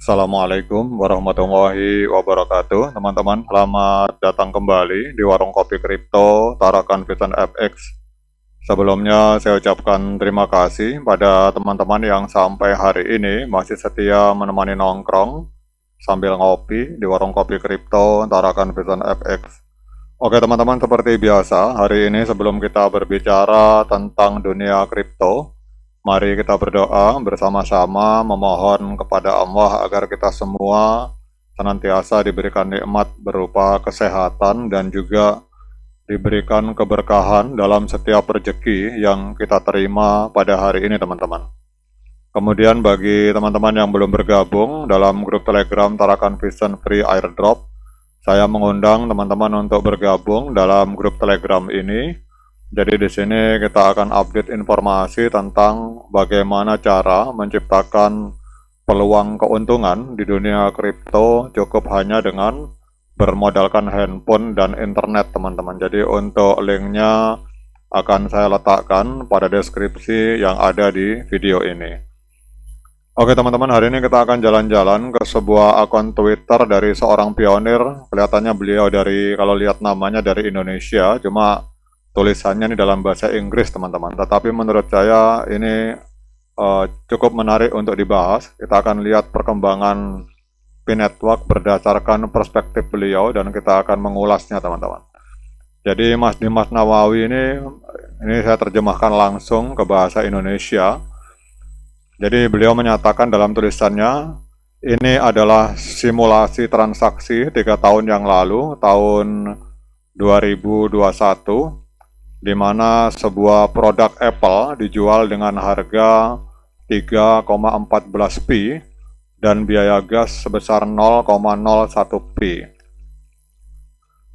Assalamualaikum warahmatullahi wabarakatuh. Teman-teman, selamat datang kembali di Warung Kopi Kripto Tarakan Vision FX. Sebelumnya saya ucapkan terima kasih pada teman-teman yang sampai hari ini masih setia menemani nongkrong sambil ngopi di Warung Kopi Kripto Tarakan Vision FX. Oke teman-teman, seperti biasa, hari ini sebelum kita berbicara tentang dunia kripto, mari kita berdoa bersama-sama memohon kepada Allah agar kita semua senantiasa diberikan nikmat berupa kesehatan dan juga diberikan keberkahan dalam setiap rezeki yang kita terima pada hari ini teman-teman. Kemudian bagi teman-teman yang belum bergabung dalam grup Telegram Tarakan Vision Free Airdrop, saya mengundang teman-teman untuk bergabung dalam grup Telegram ini. Jadi di sini kita akan update informasi tentang bagaimana cara menciptakan peluang keuntungan di dunia kripto cukup hanya dengan bermodalkan handphone dan internet teman-teman. Jadi untuk linknya akan saya letakkan pada deskripsi yang ada di video ini. Oke teman-teman, hari ini kita akan jalan-jalan ke sebuah akun Twitter dari seorang pionir. Kelihatannya beliau dari, kalau lihat namanya, dari Indonesia, cuma tulisannya ini dalam bahasa Inggris teman-teman, tetapi menurut saya ini cukup menarik untuk dibahas. Kita akan lihat perkembangan P-Network berdasarkan perspektif beliau dan kita akan mengulasnya teman-teman. Jadi Mas Dimas Nawawi ini saya terjemahkan langsung ke bahasa Indonesia. Jadi beliau menyatakan dalam tulisannya, ini adalah simulasi transaksi 3 tahun yang lalu, tahun 2021, di mana sebuah produk Apple dijual dengan harga 3,14p dan biaya gas sebesar 0,01p.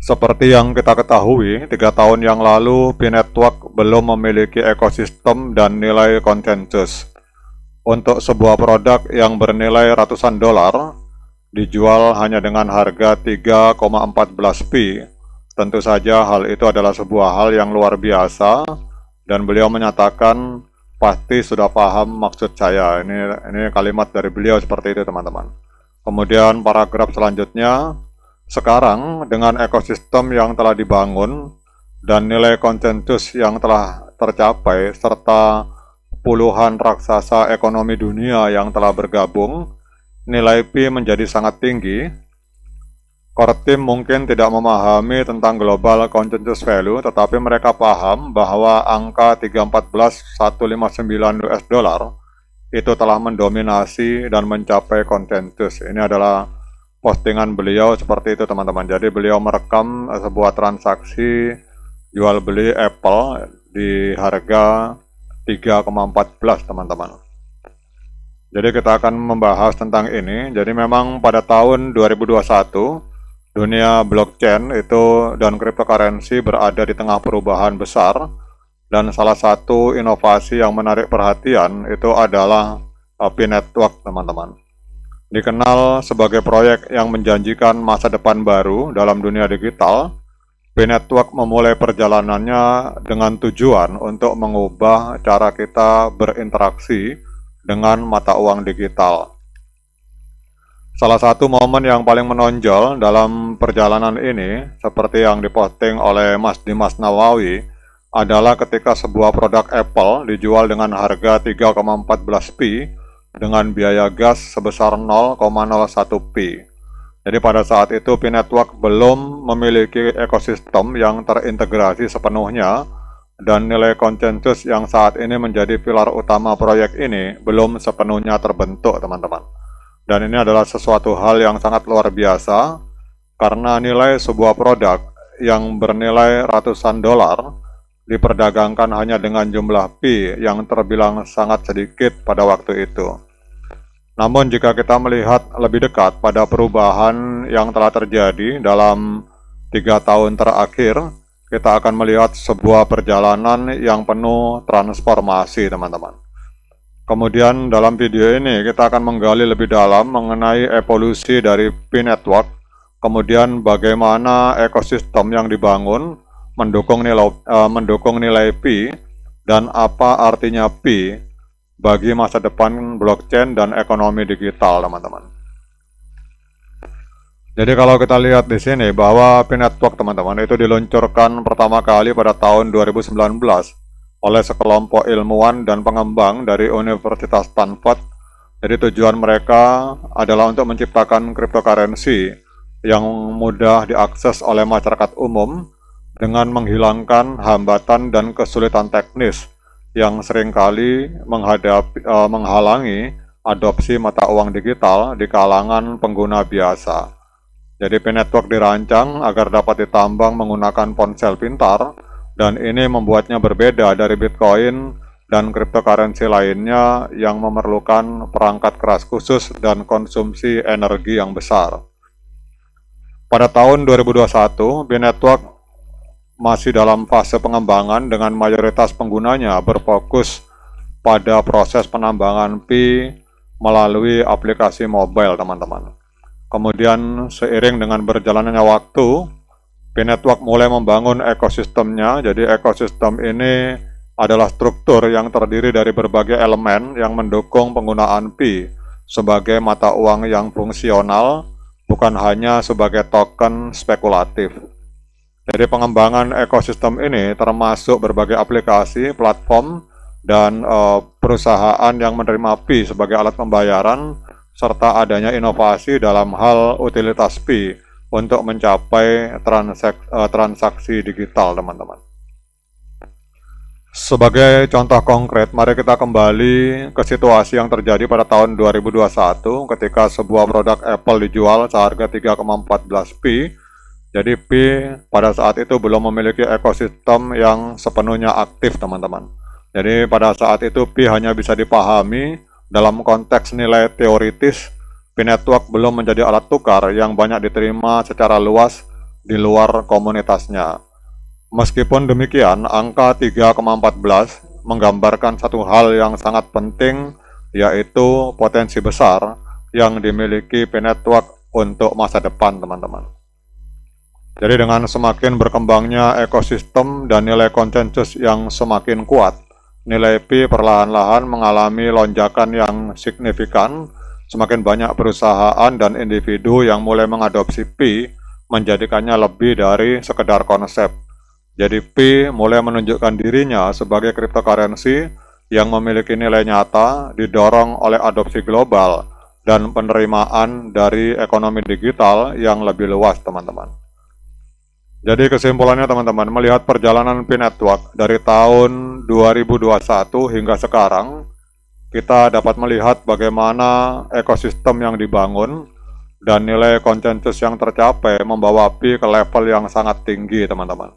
Seperti yang kita ketahui, 3 tahun yang lalu P-Network belum memiliki ekosistem dan nilai konsensus. Untuk sebuah produk yang bernilai ratusan dolar, dijual hanya dengan harga 3,14p. Tentu saja hal itu adalah sebuah hal yang luar biasa dan beliau menyatakan pasti sudah paham maksud saya. Ini kalimat dari beliau seperti itu teman-teman. Kemudian paragraf selanjutnya, sekarang dengan ekosistem yang telah dibangun dan nilai konsensus yang telah tercapai serta puluhan raksasa ekonomi dunia yang telah bergabung, nilai P menjadi sangat tinggi. Core team mungkin tidak memahami tentang global consensus value, tetapi mereka paham bahwa angka 314.159 US dollar itu telah mendominasi dan mencapai konsensus. Ini adalah postingan beliau seperti itu teman-teman. Jadi beliau merekam sebuah transaksi jual beli Apple di harga 3,14 teman-teman. Jadi kita akan membahas tentang ini. Jadi memang pada tahun 2021 dunia blockchain itu dan cryptocurrency berada di tengah perubahan besar, dan salah satu inovasi yang menarik perhatian itu adalah P-Network teman-teman. Dikenal sebagai proyek yang menjanjikan masa depan baru dalam dunia digital, P-Network memulai perjalanannya dengan tujuan untuk mengubah cara kita berinteraksi dengan mata uang digital. Salah satu momen yang paling menonjol dalam perjalanan ini, seperti yang diposting oleh Mas Dimas Nawawi, adalah ketika sebuah produk Apple dijual dengan harga 3,14p dengan biaya gas sebesar 0,01p. Jadi pada saat itu P-Network belum memiliki ekosistem yang terintegrasi sepenuhnya dan nilai konsensus yang saat ini menjadi pilar utama proyek ini belum sepenuhnya terbentuk teman-teman. Dan ini adalah sesuatu hal yang sangat luar biasa karena nilai sebuah produk yang bernilai ratusan dolar diperdagangkan hanya dengan jumlah P yang terbilang sangat sedikit pada waktu itu. Namun jika kita melihat lebih dekat pada perubahan yang telah terjadi dalam 3 tahun terakhir, kita akan melihat sebuah perjalanan yang penuh transformasi teman-teman. Kemudian dalam video ini kita akan menggali lebih dalam mengenai evolusi dari P-Network, kemudian bagaimana ekosistem yang dibangun mendukung nilai P, dan apa artinya P bagi masa depan blockchain dan ekonomi digital, teman-teman. Jadi kalau kita lihat di sini bahwa Pi Network teman-teman itu diluncurkan pertama kali pada tahun 2019 oleh sekelompok ilmuwan dan pengembang dari Universitas Stanford. Jadi tujuan mereka adalah untuk menciptakan cryptocurrency yang mudah diakses oleh masyarakat umum dengan menghilangkan hambatan dan kesulitan teknis yang seringkali menghalangi adopsi mata uang digital di kalangan pengguna biasa. Jadi Pi Network dirancang agar dapat ditambang menggunakan ponsel pintar, dan ini membuatnya berbeda dari Bitcoin dan cryptocurrency lainnya yang memerlukan perangkat keras khusus dan konsumsi energi yang besar. Pada tahun 2021, Pi Network masih dalam fase pengembangan dengan mayoritas penggunanya berfokus pada proses penambangan Pi melalui aplikasi mobile, teman-teman. Kemudian seiring dengan berjalannya waktu, Pi Network mulai membangun ekosistemnya. Jadi ekosistem ini adalah struktur yang terdiri dari berbagai elemen yang mendukung penggunaan Pi sebagai mata uang yang fungsional, bukan hanya sebagai token spekulatif. Jadi pengembangan ekosistem ini termasuk berbagai aplikasi, platform, dan perusahaan yang menerima Pi sebagai alat pembayaran, serta adanya inovasi dalam hal utilitas Pi untuk mencapai transaksi digital, teman-teman. Sebagai contoh konkret, mari kita kembali ke situasi yang terjadi pada tahun 2021 ketika sebuah produk Apple dijual seharga 3,14 Pi. Jadi Pi pada saat itu belum memiliki ekosistem yang sepenuhnya aktif, teman-teman. Jadi pada saat itu Pi hanya bisa dipahami dalam konteks nilai teoritis. Pi Network belum menjadi alat tukar yang banyak diterima secara luas di luar komunitasnya. Meskipun demikian, angka 3,14 menggambarkan satu hal yang sangat penting, yaitu potensi besar yang dimiliki Pi Network untuk masa depan, teman-teman. Jadi dengan semakin berkembangnya ekosistem dan nilai konsensus yang semakin kuat, nilai Pi perlahan-lahan mengalami lonjakan yang signifikan. Semakin banyak perusahaan dan individu yang mulai mengadopsi Pi, menjadikannya lebih dari sekedar konsep. Jadi Pi mulai menunjukkan dirinya sebagai cryptocurrency yang memiliki nilai nyata, didorong oleh adopsi global dan penerimaan dari ekonomi digital yang lebih luas, teman-teman. Jadi kesimpulannya, teman-teman, melihat perjalanan Pi Network dari tahun 2021 hingga sekarang, kita dapat melihat bagaimana ekosistem yang dibangun dan nilai konsensus yang tercapai membawa Pi ke level yang sangat tinggi, teman-teman.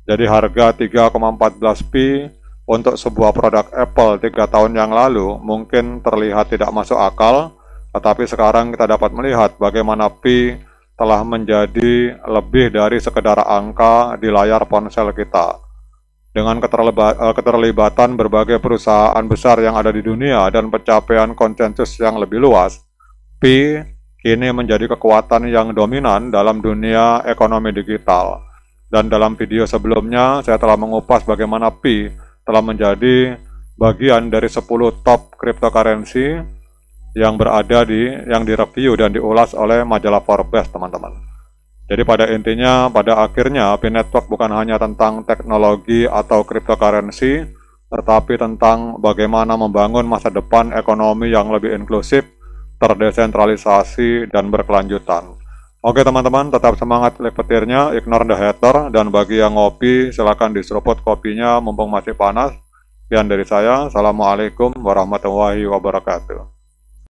Jadi harga 3,14 Pi untuk sebuah produk Apple 3 tahun yang lalu mungkin terlihat tidak masuk akal, tetapi sekarang kita dapat melihat bagaimana Pi telah menjadi lebih dari sekedar angka di layar ponsel kita. Dengan keterlibatan berbagai perusahaan besar yang ada di dunia dan pencapaian konsensus yang lebih luas, Pi kini menjadi kekuatan yang dominan dalam dunia ekonomi digital. Dan dalam video sebelumnya, saya telah mengupas bagaimana Pi telah menjadi bagian dari 10 top cryptocurrency yang direview dan diulas oleh majalah Forbes, teman-teman. Jadi pada intinya, pada akhirnya Pi Network bukan hanya tentang teknologi atau cryptocurrency, tetapi tentang bagaimana membangun masa depan ekonomi yang lebih inklusif, terdesentralisasi, dan berkelanjutan. Oke teman-teman, tetap semangat petirnya, ignore the hater, dan bagi yang ngopi, silakan diseruput kopinya mumpung masih panas. Sekian dari saya, Assalamualaikum warahmatullahi wabarakatuh.